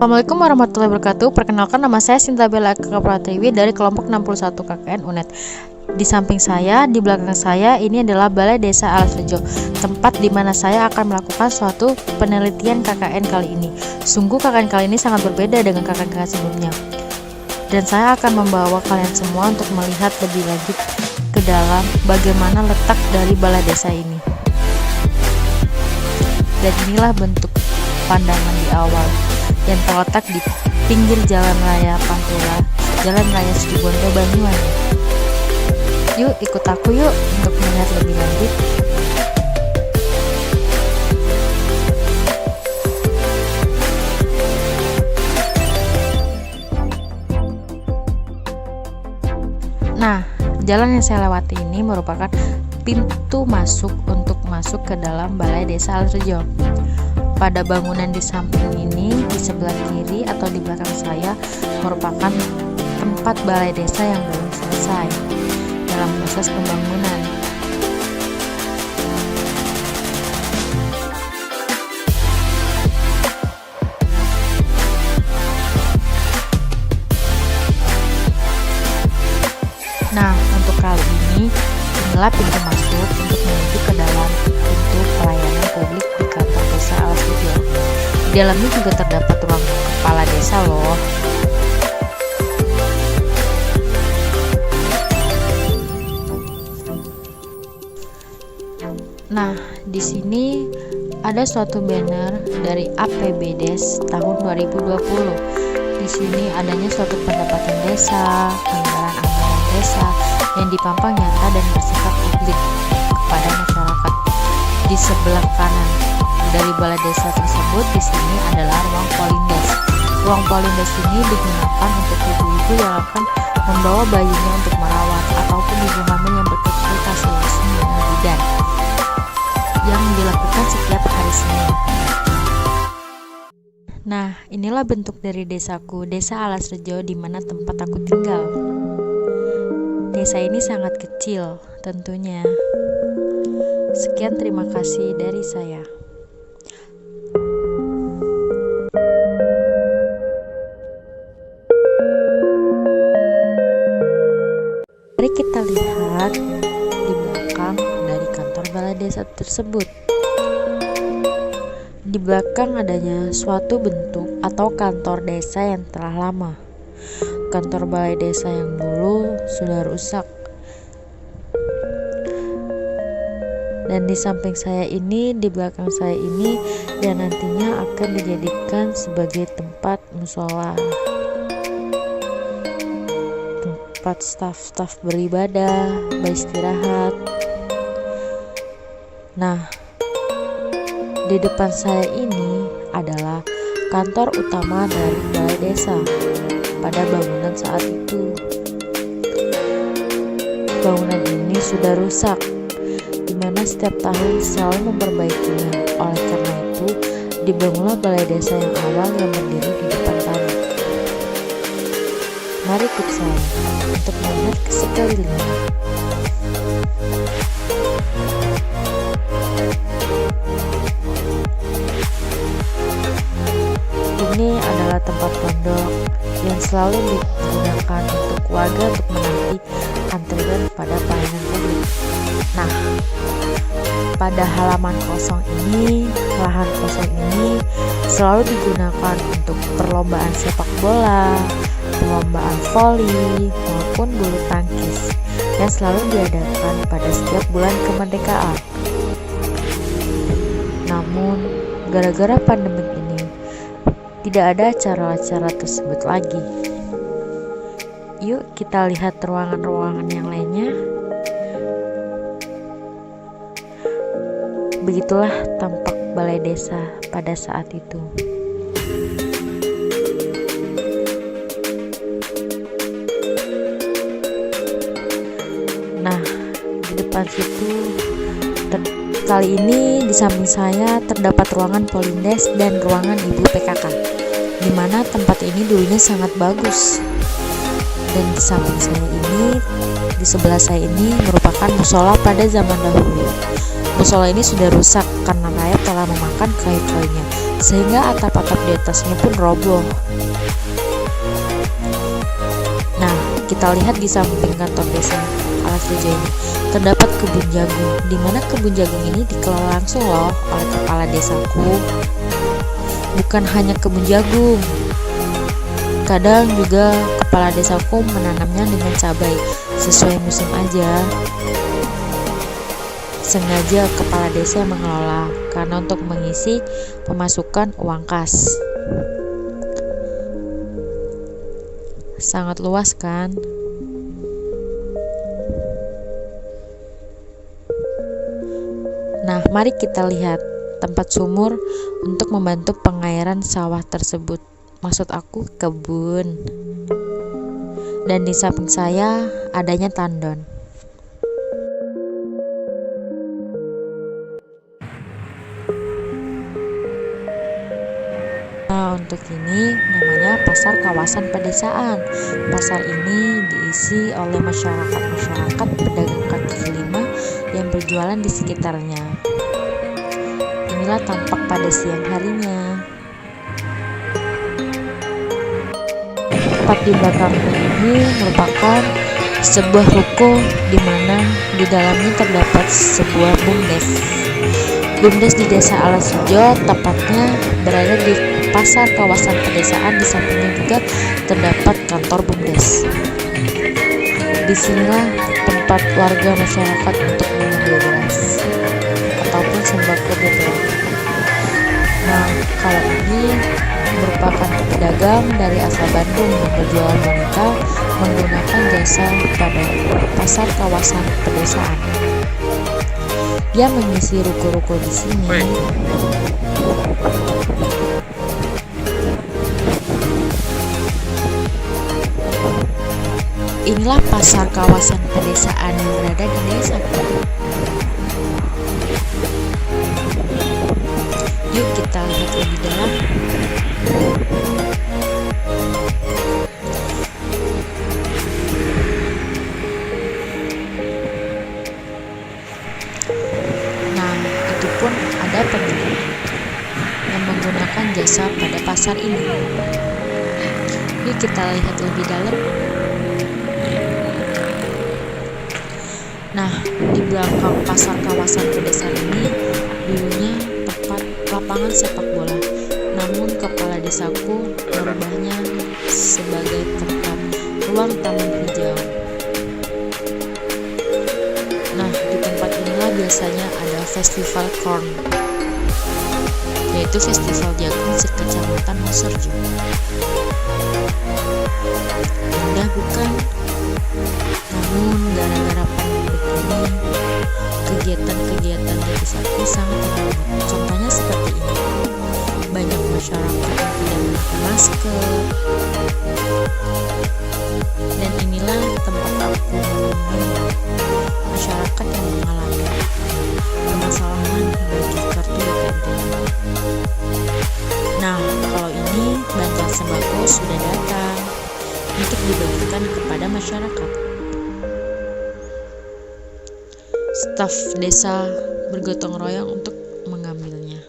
Assalamualaikum warahmatullahi wabarakatuh. Perkenalkan, nama saya Sinta Bella Eka Pratiwi dari kelompok 61 KKN UNED. Di samping saya, di belakang saya, ini adalah Balai Desa Alas Rejo, tempat di mana saya akan melakukan suatu penelitian KKN kali ini. Sungguh KKN kali ini sangat berbeda dengan KKN sebelumnya. Dan saya akan membawa kalian semua untuk melihat lebih lanjut ke dalam bagaimana letak dari balai desa ini. Dan inilah bentuk pandangan di awal yang terletak di pinggir Jalan Raya Pantura, Jalan Raya Situbondo, Banyuwangi. Yuk ikut aku yuk untuk melihat lebih lanjut. Nah, jalan yang saya lewati ini merupakan pintu masuk untuk masuk ke dalam Balai Desa Alas Rejo. Pada bangunan di samping ini, di sebelah kiri atau di belakang saya, merupakan tempat balai desa yang belum selesai dalam proses pembangunan. Nah, untuk kali ini, inilah pintu masuk untuk menuju ke dalam pintu pelayanan publik di kantor desa Alas Rejo. Di dalamnya juga terdapat ruang kepala desa loh. Nah, di sini ada suatu banner dari APBDes tahun 2020. Di sini adanya suatu pendapatan desa, anggaran desa yang dipampang nyata dan bersifat publik kepada masyarakat. Di sebelah kanan dari balai desa tersebut, di sini adalah ruang polindes. Ruang polindes ini digunakan untuk ibu-ibu yang akan membawa bayinya untuk merawat ataupun ibu hamil yang berkonsultasi langsung dengan bidan, yang dilakukan setiap hari Senin. Nah, inilah bentuk dari desaku, Desa Alas Rejo, di mana tempat aku tinggal. Desa ini sangat kecil tentunya. Sekian, terima kasih dari saya. Mari kita lihat di belakang dari kantor balai desa tersebut. Di belakang adanya suatu bentuk atau kantor desa yang telah lama. Kantor balai desa yang dulu sudah rusak. Dan di samping saya ini, di belakang saya ini, yang nantinya akan dijadikan sebagai tempat musola, tempat staf-staf beribadah, beristirahat. Nah, di depan saya ini adalah kantor utama dari balai desa pada bangunan saat itu. Bangunan ini sudah rusak, di mana setiap tahun selalu memperbaikinya. Oleh karena itu, dibangunlah balai desa yang awal yang berdiri di depan kami. Mari ikut saya untuk melihat ke sekelilingnya. Ini adalah tempat pondok yang selalu digunakan untuk warga untuk menanti antrian pada pelayanan publik. Nah, pada halaman kosong ini, lahan kosong ini selalu digunakan untuk perlombaan sepak bola, perlombaan voli, maupun bulu tangkis yang selalu diadakan pada setiap bulan kemerdekaan. Namun, gara-gara pandemi ini, tidak ada acara-acara tersebut lagi. Yuk kita lihat ruangan-ruangan yang lainnya. Begitulah tampak balai desa pada saat itu. Nah, di depan situ kali ini di samping saya terdapat ruangan polindes dan ruangan ibu PKK, di mana tempat ini dulunya sangat bagus. Dan di samping saya ini, di sebelah saya ini merupakan musola pada zaman dahulu. Musola ini sudah rusak karena rayap telah memakan kayu-kayunya, sehingga atap-atap di atasnya pun roboh. Nah, kita lihat di samping kantor desa Alasrejo ini terdapat kebun jagung, di mana kebun jagung ini dikelola langsung loh oleh kepala desaku. Bukan hanya kebun jagung, kadang juga kepala desaku menanamnya dengan cabai, sesuai musim aja. Sengaja kepala desa yang mengelola karena untuk mengisi pemasukan uang kas. Sangat luas kan? Nah, mari kita lihat tempat sumur untuk membantu pengairan sawah tersebut. Maksud aku kebun. Dan di samping saya adanya tandon. Nah, untuk ini namanya pasar kawasan pedesaan. Pasar ini diisi oleh masyarakat pedagang kaki lima yang berjualan di sekitarnya. Inilah tampak pada siang harinya. Tepat di belakang ini merupakan sebuah ruko di mana di dalamnya terdapat sebuah BUMDes. BUMDes di Desa Alasrejo tepatnya berada di pasar kawasan pedesaan, di sampingnya juga terdapat kantor BUMDes. Disinilah tempat warga masyarakat untuk mengambil beras ataupun sembako BPM. Nah, kalau ini merupakan pedagang dari asal Bandung yang berjualan boneka menggunakan jasa pada pasar kawasan pedesaan. Dia mengisi ruko-ruko di sini. Inilah pasar kawasan pedesaan yang berada di desa. Yuk kita lihat lebih dalam. Nah, itu pun ada pembeli yang menggunakan jasa pada pasar ini. Yuk kita lihat lebih dalam. Nah, di belakang pasar kawasan pedesaan ini dulunya tempat lapangan sepak bola. Namun kepala desaku merubahnya sebagai tempat ruang taman hijau. Nah, di tempat inilah biasanya ada festival corn, yaitu festival jagung sekecamatan Mosorjo. Indah bukan? Namun gara-gara pandemi ini kegiatan-kegiatan di desaku sangat terhambat. Contohnya seperti ini, banyak masyarakat yang tidak memakai masker. Dan inilah tempat aku menemui masyarakat yang mengalami permasalahan bagi kartu BPNT. Nah, kalau ini bantuan sembako sudah datang untuk dibagikan kepada masyarakat. Staf desa bergotong royong untuk mengambilnya.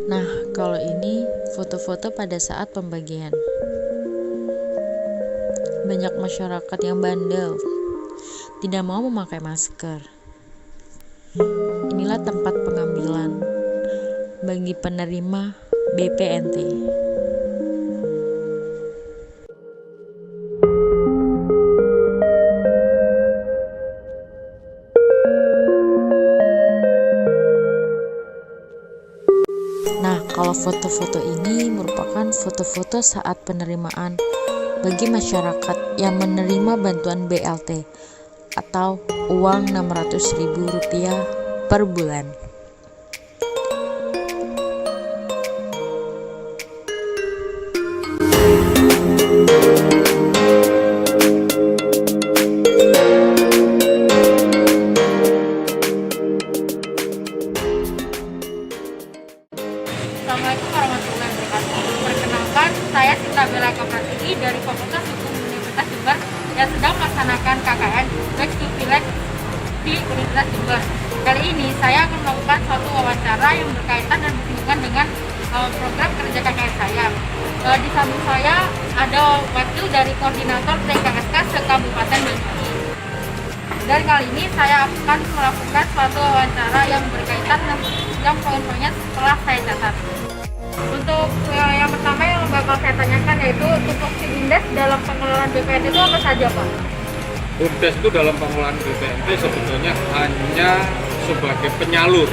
Nah, kalau ini foto-foto pada saat pembagian. Banyak masyarakat yang bandel, tidak mau memakai masker. Inilah tempat pengambilan bagi penerima BPNT. Nah, kalau foto-foto ini merupakan foto-foto saat penerimaan bagi masyarakat yang menerima bantuan BLT atau uang Rp600.000 per bulan. Assalamualaikum warahmatullahi wabarakatuh. Perkenalkan, saya Sita Bella Kapratiwi dari Fakultas Hukum Universitas Jember yang sedang melaksanakan KKN Back to Village di Universitas Jember. Kali ini saya akan melakukan suatu wawancara yang berkaitan dan berhubungan dengan program kerja KKN saya. Di samping saya ada wakil dari koordinator TKSK se-Kabupaten Banyuwangi. Dan kali ini saya akan melakukan suatu wawancara yang berkaitan dengan poin-poinnya setelah saya catat. Untuk yang pertama yang bakal saya tanyakan yaitu tupoksi BUMDes dalam pengelolaan BPNT itu apa saja, Pak? BUMDes itu dalam pengelolaan BPNT sebetulnya hanya sebagai penyalur,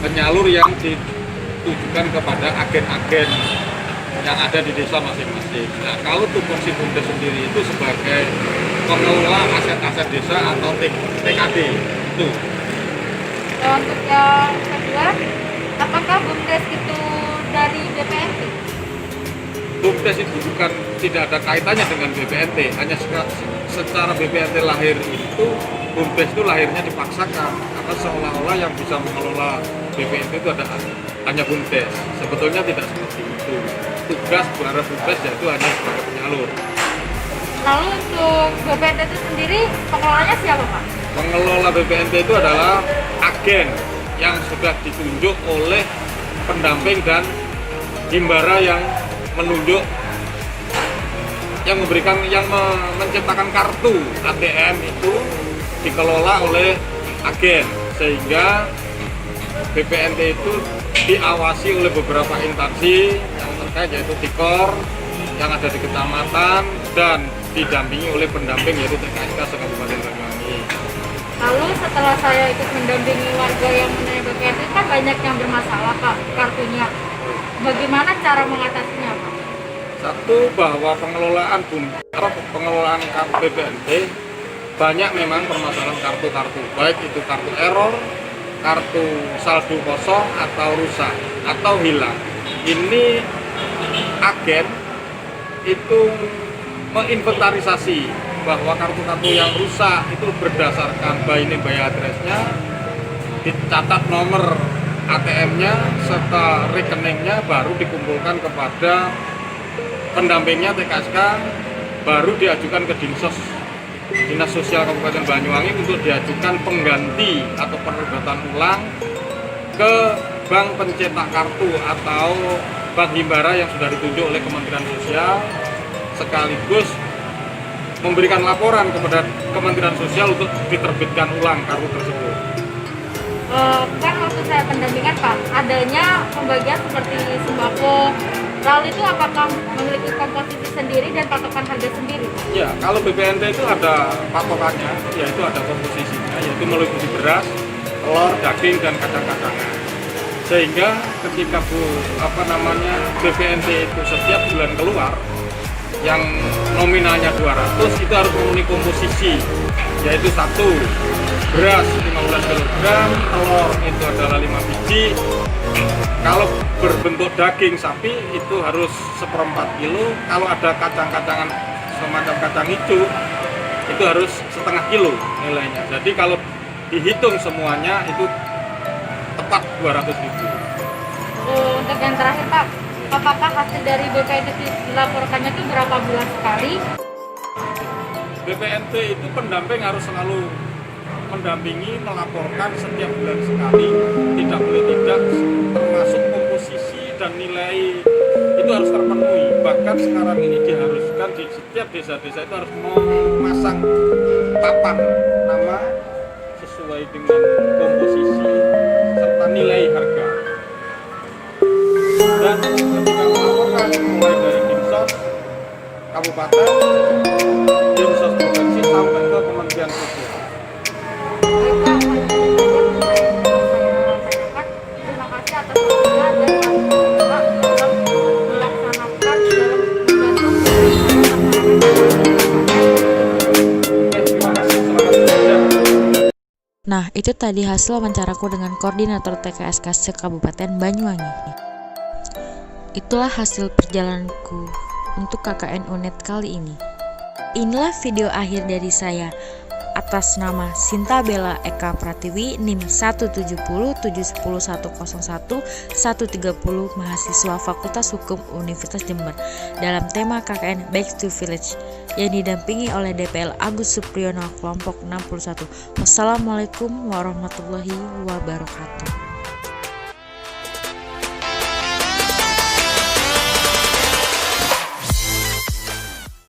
penyalur yang ditujukan kepada agen-agen yang ada di desa masing-masing. Nah, kalau tupoksi BUMDes sendiri itu sebagai pengelola aset-aset desa atau TKD itu. Untuk yang kedua, apakah BUMDes itu dari BPNT? BUMDes itu bukan, tidak ada kaitannya dengan BPNT, hanya secara BPNT lahir itu, BUMDes itu lahirnya dipaksakan karena seolah-olah yang bisa mengelola BPNT itu hanya BUMDes. Sebetulnya tidak seperti itu. Tugas para BUMDes yaitu hanya sebagai penyalur. Lalu untuk BPNT itu sendiri pengelolanya siapa, Pak? Pengelola BPNT itu adalah agen yang sudah ditunjuk oleh pendamping dan himbara yang menunjuk, yang menciptakan kartu ATM itu dikelola oleh agen, sehingga BPNT itu diawasi oleh beberapa instansi yang terkait yaitu TIKOR yang ada di kecamatan dan didampingi oleh pendamping yaitu TKSK se-Kabupaten Banyuwangi. Lalu setelah saya ikut mendampingi warga yang menerima BPNT kan banyak yang bermasalah, Pak, kartunya. Bagaimana cara mengatasinya, Pak? Satu, bahwa pengelolaan kartu BPNT banyak memang permasalahan kartu-kartu, baik itu kartu error, kartu saldo kosong atau rusak atau hilang. Ini agen itu menginventarisasi bahwa kartu-kartu yang rusak itu berdasarkan by name by address-nya, dicatat nomor ATM-nya serta rekeningnya, baru dikumpulkan kepada pendampingnya TKSK, baru diajukan ke Dinas Sosial Kabupaten Banyuwangi untuk diajukan pengganti atau penerbitan ulang ke bank pencetak kartu atau bank himbara yang sudah ditunjuk oleh Kementerian Sosial, sekaligus memberikan laporan kepada Kementerian Sosial untuk diterbitkan ulang kartu tersebut. Kan waktu saya pendampingan, Pak, adanya pembagian seperti sembako. Lalu itu apakah memiliki komposisi sendiri dan patokan harga sendiri? Ya, kalau BPNT itu ada patokannya, yaitu ada komposisinya, yaitu meliputi beras, telur, daging, dan kacang-kacangan. Sehingga ketika BPNT itu setiap bulan keluar, yang nominalnya 200 itu harus memenuhi komposisi, yaitu 1 beras 15 kg, telur itu adalah 5 biji. Kalau berbentuk daging sapi itu harus 1/4 kilo. Kalau ada kacang-kacangan semacam kacang hijau itu harus 1/2 kilo nilainya. Jadi kalau dihitung semuanya itu tepat 200.000. Untuk yang terakhir, Pak, apakah hasil dari BPNT dilaporkannya itu berapa bulan sekali? BPNT itu pendamping harus selalu mendampingi, melaporkan setiap bulan sekali, tidak boleh tidak, termasuk komposisi dan nilai itu harus terpenuhi. Bahkan sekarang ini diharuskan di setiap desa-desa itu harus memasang papan nama sesuai dengan komposisi serta nilai harga. Dan ketika melaporkan mulai dari Dinsos Kabupaten, Dinsos Provinsi sampai ke Kementerian Sosial. Terima kasih atas waktunya dan Pak dalam melaksanakan Nah, itu tadi hasil wawancaraku dengan koordinator TKSK se-Kabupaten Banyuwangi. Itulah hasil perjalananku untuk KKN UNED kali ini. Inilah video akhir dari saya. Atas nama Sinta Bella Eka Pratiwi, NIM 1707101-130, mahasiswa Fakultas Hukum Universitas Jember, dalam tema KKN Back to Village. yang didampingi oleh DPL Agus Supriyono kelompok 61. Wassalamualaikum warahmatullahi wabarakatuh.